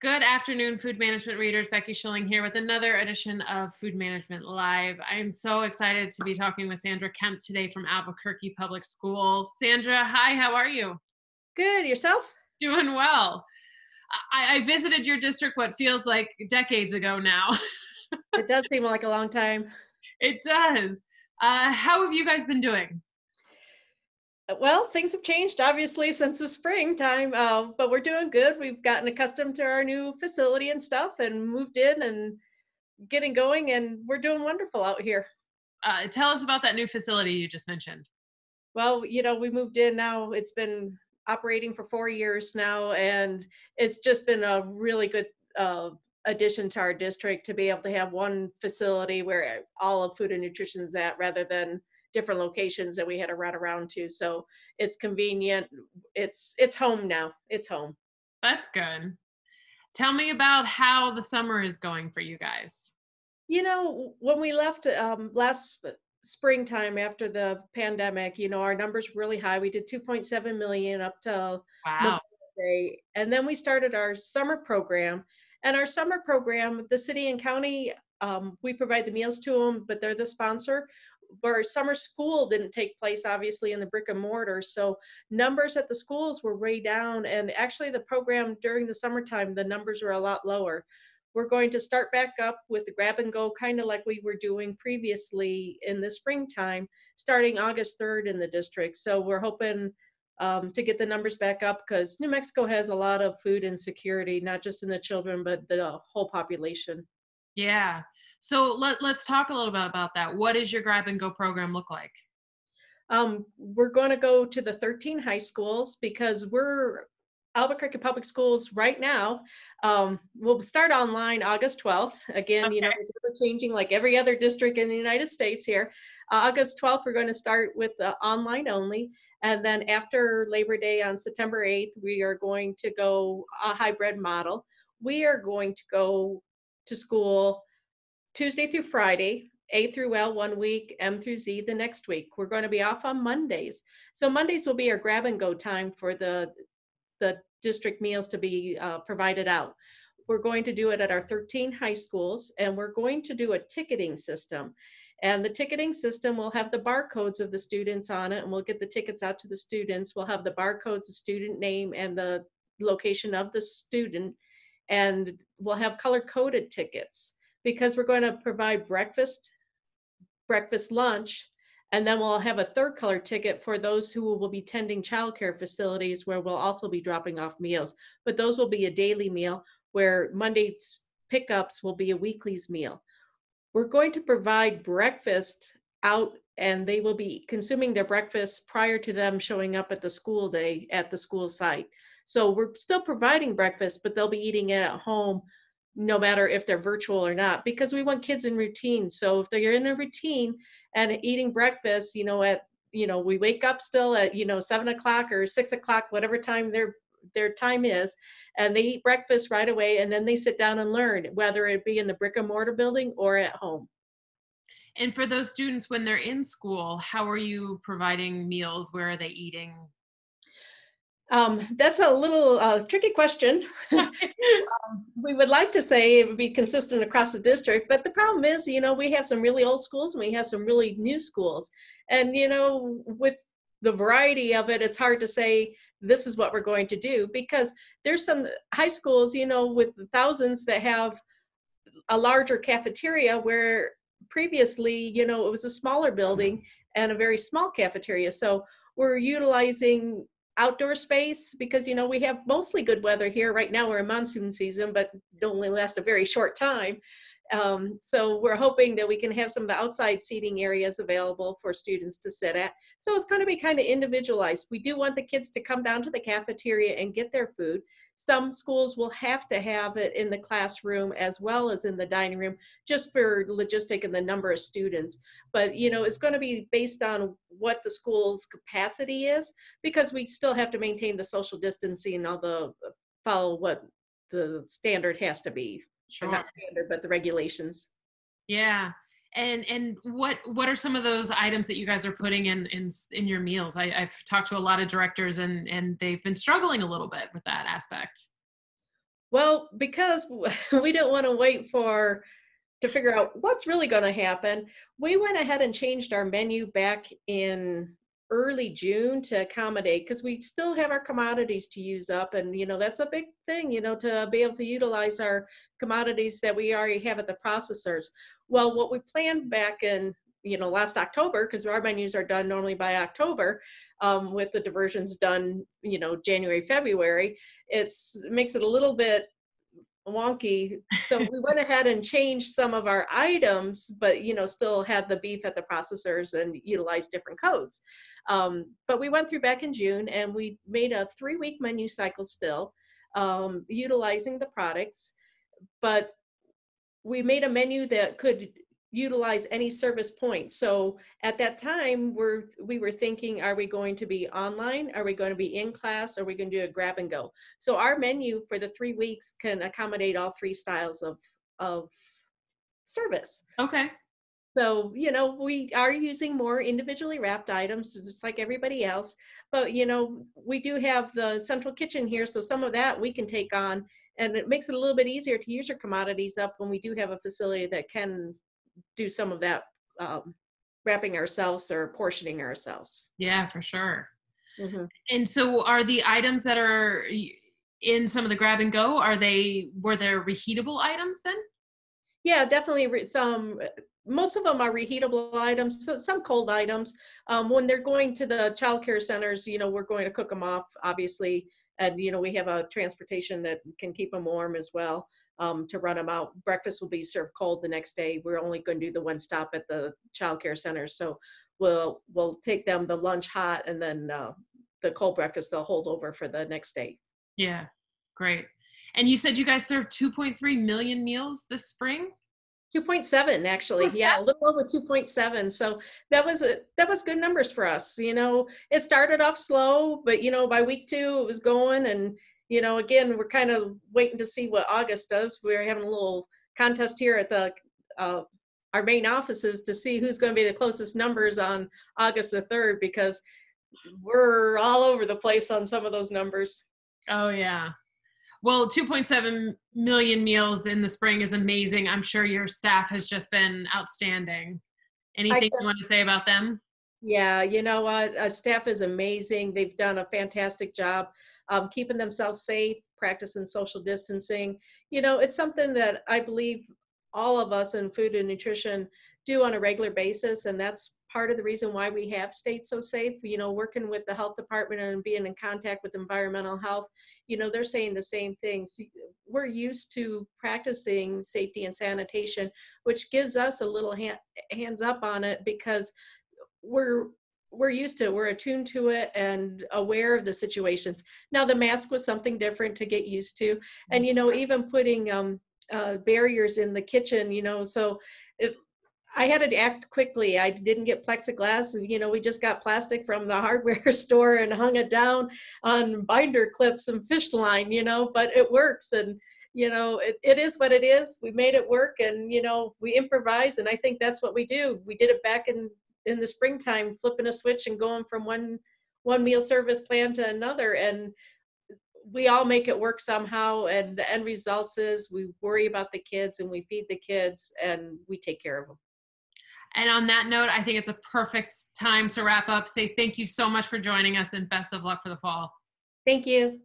Good afternoon, food management readers. Becky Schilling here with another edition of Food Management Live. I am so excited to be talking with Sandra Kemp today from Albuquerque Public Schools. Sandra, hi, how are you? Good, yourself? Doing well. I visited your district what feels like decades ago now. It does seem like a long time. It does. How have you guys been doing? Well, things have changed obviously since the springtime, but we're doing good. We've gotten accustomed to our new facility and stuff and moved in and getting going, and we're doing wonderful out here. Tell us about that new facility you just mentioned. Well, we moved in now. It's been operating for 4 years now, and it's just been a really good addition to our district to be able to have one facility where all of food and nutrition is at rather than different locations that we had to run around to. So it's convenient. It's home now. It's home. That's good. Tell me about how the summer is going for you guys. When we left last springtime after the pandemic, our numbers were really high. We did 2.7 million up till Memorial Wow. Day. And then we started our summer program. And our summer program, the city and county, we provide the meals to them, but they're the sponsor. Our summer school didn't take place, obviously, in the brick and mortar. So numbers at the schools were way down. And actually, the program during the summertime, the numbers were a lot lower. We're going to start back up with the grab and go, kind of like we were doing previously in the springtime, starting August 3rd in the district. So we're hoping to get the numbers back up because New Mexico has a lot of food insecurity, not just in the children, but the whole population. Yeah. So let's talk a little bit about that. What does your grab and go program look like? We're going to go to the 13 high schools because we're Albuquerque Public Schools right now. We'll start online August 12th. Again, Okay. it's ever changing like every other district in the United States here. August 12th, we're going to start with online only. And then after Labor Day on September 8th, we are going to go a hybrid model. We are going to go to school Tuesday through Friday, A through L one week, M through Z the next week. We're going to be off on Mondays. So Mondays will be our grab and go time for the district meals to be provided out. We're going to do it at our 13 high schools, and we're going to do a ticketing system. And the ticketing system will have the barcodes of the students on it, and we'll get the tickets out to the students. We'll have the barcodes, the student name, and the location of the student, and we'll have color coded tickets because we're going to provide breakfast, lunch, and then we'll have a third color ticket for those who will be tending childcare facilities where we'll also be dropping off meals. But those will be a daily meal where Monday's pickups will be a weekly's meal. We're going to provide breakfast out and they will be consuming their breakfast prior to them showing up at the school day at the school site. So we're still providing breakfast, but they'll be eating it at home no matter if they're virtual or not, because we want kids in routine. So if they're in a routine and eating breakfast, we wake up still at 7 o'clock or 6 o'clock, whatever time their time is, and they eat breakfast right away, and then they sit down and learn, whether it be in the brick and mortar building or at home. And for those students when they're in school, how are you providing meals? Where are they eating? That's a little tricky question. We would like to say it would be consistent across the district, but the problem is, we have some really old schools and we have some really new schools. And, with the variety of it, it's hard to say this is what we're going to do because there's some high schools, with thousands that have a larger cafeteria where previously, it was a smaller building and a very small cafeteria. So we're utilizing outdoor space because, we have mostly good weather here. Right now we're in monsoon season, but it only lasts a very short time. So we're hoping that we can have some of the outside seating areas available for students to sit at. So it's going to be kind of individualized. We do want the kids to come down to the cafeteria and get their food. Some schools will have to have it in the classroom as well as in the dining room, just for logistic and the number of students. But, it's going to be based on what the school's capacity is, because we still have to maintain the social distancing and all the follow what the standard has to be, or Sure. not standard, but the regulations. Yeah. And what are some of those items that you guys are putting in your meals? I've talked to a lot of directors and they've been struggling a little bit with that aspect. Well, because we didn't want to wait to figure out what's really going to happen, we went ahead and changed our menu back in early June to accommodate, because we still have our commodities to use up. And, that's a big thing, to be able to utilize our commodities that we already have at the processors. Well, what we planned back in, last October, because our menus are done normally by October, with the diversions done, January, February, it makes it a little bit wonky. So we went ahead and changed some of our items, but still had the beef at the processors and utilized different codes. But we went through back in June and we made a 3-week menu cycle still, utilizing the products, but we made a menu that could utilize any service point. So at that time, we were thinking, are we going to be online? Are we going to be in class? Are we going to do a grab and go? So our menu for the 3 weeks can accommodate all 3 styles of service. Okay. So, we are using more individually wrapped items, just like everybody else. But, we do have the central kitchen here. So some of that we can take on, and it makes it a little bit easier to use your commodities up when we do have a facility that can do some of that wrapping ourselves or portioning ourselves. Yeah, for sure. Mm-hmm. And so are the items that are in some of the grab and go, were there reheatable items then? Yeah, definitely most of them are reheatable items, so some cold items. When they're going to the childcare centers, we're going to cook them off, obviously. And, we have a transportation that can keep them warm as well, to run them out. Breakfast will be served cold the next day. We're only going to do the one stop at the childcare center. So we'll take them the lunch hot, and then the cold breakfast they'll hold over for the next day. Yeah, great. And you said you guys served 2.3 million meals this spring? 2.7 actually. 2.7? Yeah, a little over 2.7. So that was good numbers for us. It started off slow, but by week 2 it was going. And again, we're kind of waiting to see what August does. We're having a little contest here at the our main offices to see who's going to be the closest numbers on August the 3rd, because we're all over the place on some of those numbers. Oh yeah. Well, 2.7 million meals in the spring is amazing. I'm sure your staff has just been outstanding. Anything you want to say about them? Yeah, you know what? Our staff is amazing. They've done a fantastic job keeping themselves safe, practicing social distancing. It's something that I believe all of us in food and nutrition do on a regular basis, and that's part of the reason why we have stayed so safe. Working with the health department and being in contact with environmental health, they're saying the same things. We're used to practicing safety and sanitation, which gives us a little hands up on it, because we're used to it. We're attuned to it and aware of the situations. Now the mask was something different to get used to, and even putting barriers in the kitchen, so I had to act quickly. I didn't get plexiglass, and we just got plastic from the hardware store and hung it down on binder clips and fish line, but it works. And it is what it is. We made it work, and we improvise, and I think that's what we do. We did it back in the springtime, flipping a switch and going from one meal service plan to another, and we all make it work somehow. And the end results is we worry about the kids and we feed the kids and we take care of them. And on that note, I think it's a perfect time to wrap up. Say thank you so much for joining us, and best of luck for the fall. Thank you.